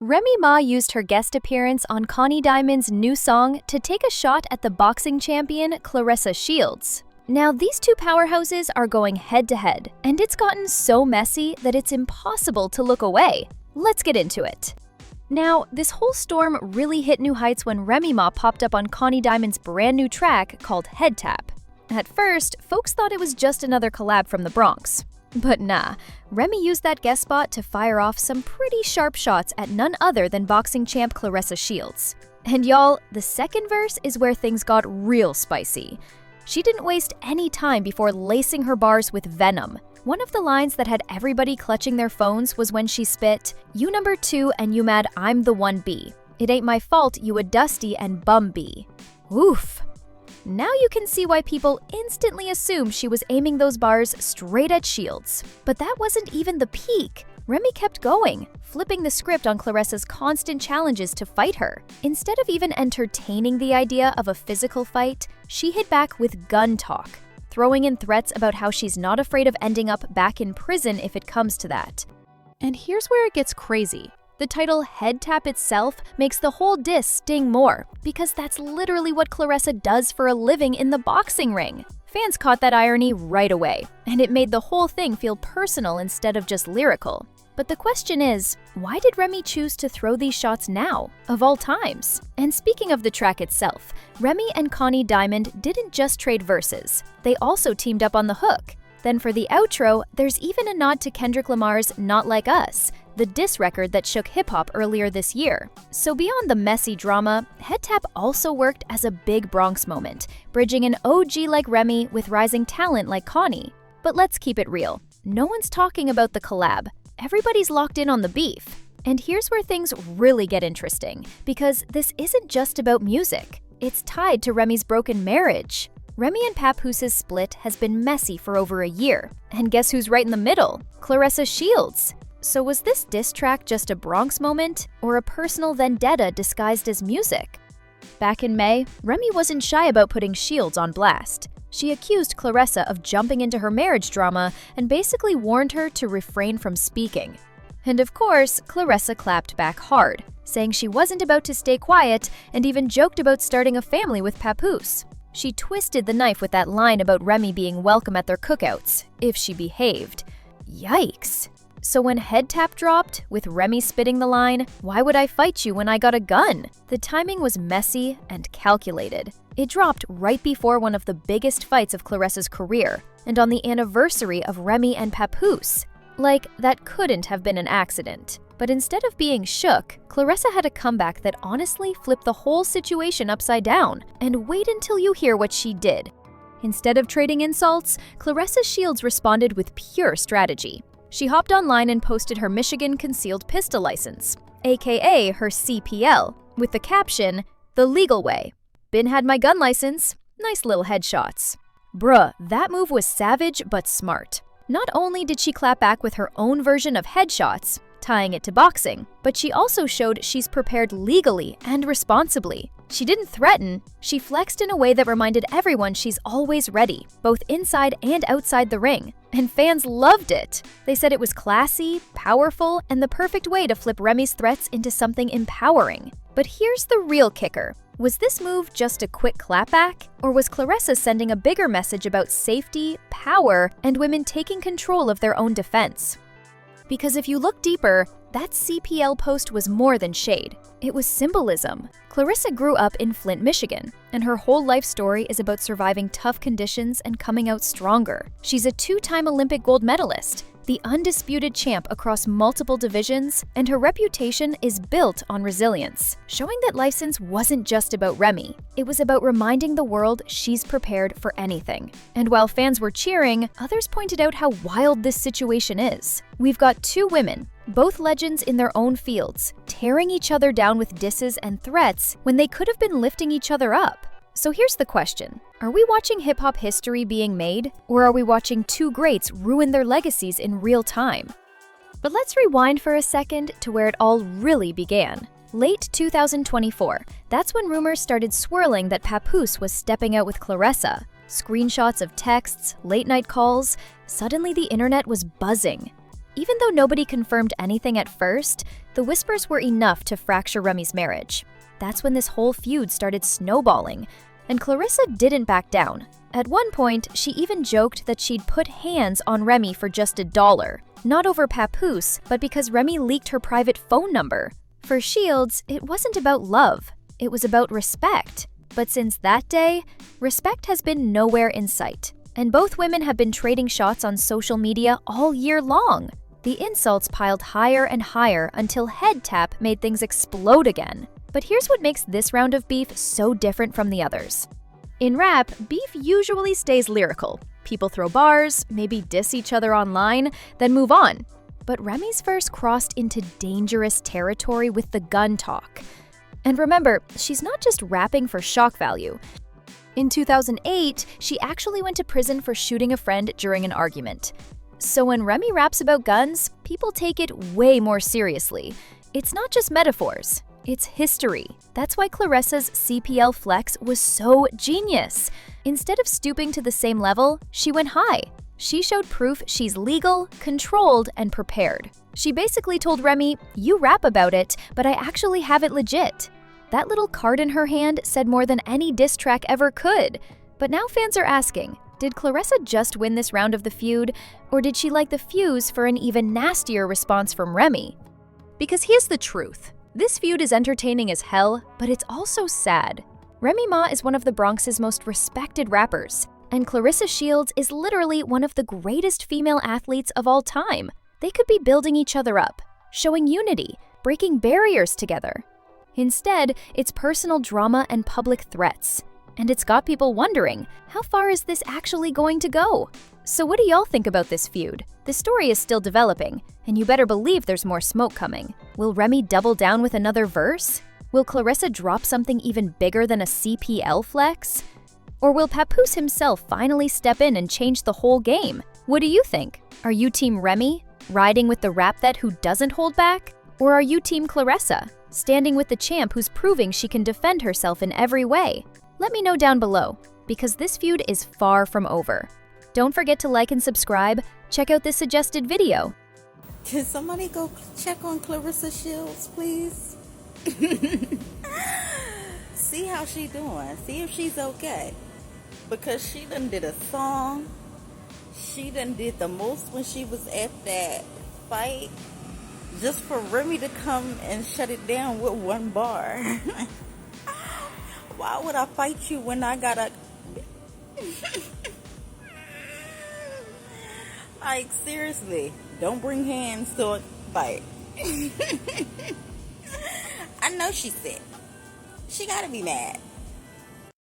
Remy Ma used her guest appearance on Connie Diamond's new song to take a shot at the boxing champion Claressa Shields. Now, these two powerhouses are going head-to-head, and it's gotten so messy that it's impossible to look away. Let's get into it. Now, this whole storm really hit new heights when Remy Ma popped up on Connie Diamond's brand new track called Head Tap. At first, folks thought it was just another collab from the Bronx. But nah, Remy used that guest spot to fire off some pretty sharp shots at none other than boxing champ Claressa Shields. And y'all, the second verse is where things got real spicy. She didn't waste any time before lacing her bars with venom. One of the lines that had everybody clutching their phones was when she spit, "You number 2 and you mad I'm the 1B. It ain't my fault you a dusty and bum bee." Oof. Now you can see why people instantly assumed she was aiming those bars straight at Shields. But that wasn't even the peak. Remy kept going, flipping the script on Claressa's constant challenges to fight her. Instead of even entertaining the idea of a physical fight, she hit back with gun talk, throwing in threats about how she's not afraid of ending up back in prison if it comes to that. And here's where it gets crazy. The title Head Tap itself makes the whole diss sting more, because that's literally what Claressa does for a living in the boxing ring. Fans caught that irony right away, and it made the whole thing feel personal instead of just lyrical. But the question is, why did Remy choose to throw these shots now, of all times? And speaking of the track itself, Remy and Connie Diamond didn't just trade verses, they also teamed up on the hook. Then for the outro, there's even a nod to Kendrick Lamar's Not Like Us, the diss record that shook hip-hop earlier this year. So beyond the messy drama, Head Tap also worked as a big Bronx moment, bridging an OG like Remy with rising talent like Connie. But let's keep it real. No one's talking about the collab. Everybody's locked in on the beef. And here's where things really get interesting, because this isn't just about music. It's tied to Remy's broken marriage. Remy and Papooses' split has been messy for over a year. And guess who's right in the middle? Claressa Shields. So was this diss track just a Bronx moment, or a personal vendetta disguised as music? Back in May, Remy wasn't shy about putting Shields on blast. She accused Claressa of jumping into her marriage drama and basically warned her to refrain from speaking. And of course, Claressa clapped back hard, saying she wasn't about to stay quiet and even joked about starting a family with Papoose. She twisted the knife with that line about Remy being welcome at their cookouts, if she behaved. Yikes. So when Head Tap dropped, with Remy spitting the line, "Why would I fight you when I got a gun?" the timing was messy and calculated. It dropped right before one of the biggest fights of Claressa's career, and on the anniversary of Remy and Papoose. Like, that couldn't have been an accident. But instead of being shook, Claressa had a comeback that honestly flipped the whole situation upside down. And wait until you hear what she did. Instead of trading insults, Claressa Shields responded with pure strategy. She hopped online and posted her Michigan concealed pistol license, aka her CPL, with the caption, "The legal way. Been had my gun license. Nice little headshots." Bruh, that move was savage but smart. Not only did she clap back with her own version of headshots, tying it to boxing, but she also showed she's prepared legally and responsibly. She didn't threaten, she flexed in a way that reminded everyone she's always ready, both inside and outside the ring. And fans loved it. They said it was classy, powerful, and the perfect way to flip Remy's threats into something empowering. But here's the real kicker. Was this move just a quick clapback? Or was Claressa sending a bigger message about safety, power, and women taking control of their own defense? Because if you look deeper, that CPL post was more than shade. It was symbolism. Claressa grew up in Flint, Michigan, and her whole life story is about surviving tough conditions and coming out stronger. She's a 2-time Olympic gold medalist, the undisputed champ across multiple divisions, and her reputation is built on resilience, showing that license wasn't just about Remy. It was about reminding the world she's prepared for anything. And while fans were cheering, others pointed out how wild this situation is. We've got two women, both legends in their own fields, tearing each other down with disses and threats when they could have been lifting each other up. So here's the question. Are we watching hip-hop history being made, or are we watching two greats ruin their legacies in real time? But let's rewind for a second to where it all really began. Late 2024, that's when rumors started swirling that Papoose was stepping out with Claressa. Screenshots of texts, late-night calls, suddenly the internet was buzzing. Even though nobody confirmed anything at first, The whispers were enough to fracture Remy's marriage. That's when this whole feud started snowballing, and Claressa didn't back down. At one point, she even joked that she'd put hands on Remy for just $1, not over papoose, but because Remy leaked her private phone number. For Shields, it wasn't about love, it was about respect. But since that day, respect has been nowhere in sight, and both women have been trading shots on social media all year long. The insults piled higher and higher until Head Tap made things explode again. But here's what makes this round of beef so different from the others. In rap, beef usually stays lyrical. People throw bars, maybe diss each other online, then move on. But Remy's verse crossed into dangerous territory with the gun talk. And remember, she's not just rapping for shock value. In 2008, she actually went to prison for shooting a friend during an argument. So when Remy raps about guns, people take it way more seriously. It's not just metaphors, it's history. That's why Claressa's CPL flex was so genius. Instead of stooping to the same level, she went high. She showed proof she's legal, controlled, and prepared. She basically told Remy, "You rap about it, but I actually have it legit." That little card in her hand said more than any diss track ever could. But now fans are asking, did Claressa just win this round of the feud, or did she like the fuse for an even nastier response from Remy? Because here's the truth. This feud is entertaining as hell, but it's also sad. Remy Ma is one of the Bronx's most respected rappers, and Claressa Shields is literally one of the greatest female athletes of all time. They could be building each other up, showing unity, breaking barriers together. Instead, it's personal drama and public threats. And it's got people wondering, how far is this actually going to go? So what do y'all think about this feud? The story is still developing, and you better believe there's more smoke coming. Will Remy double down with another verse? Will Claressa drop something even bigger than a CPL flex? Or will Papoose himself finally step in and change the whole game? What do you think? Are you Team Remy, riding with the rap vet who doesn't hold back? Or are you Team Claressa, standing with the champ who's proving she can defend herself in every way? Let me know down below, because this feud is far from over. Don't forget to like and subscribe. Check out this suggested video. Can somebody go check on Claressa Shields, please? See how she doing. See if she's okay. Because she done did a song. She done did the most when she was at that fight. Just for Remy to come and shut it down with one bar. Why would I fight you when I got a... Like, seriously, don't bring hands to a fight. I know she's sick. She gotta be mad.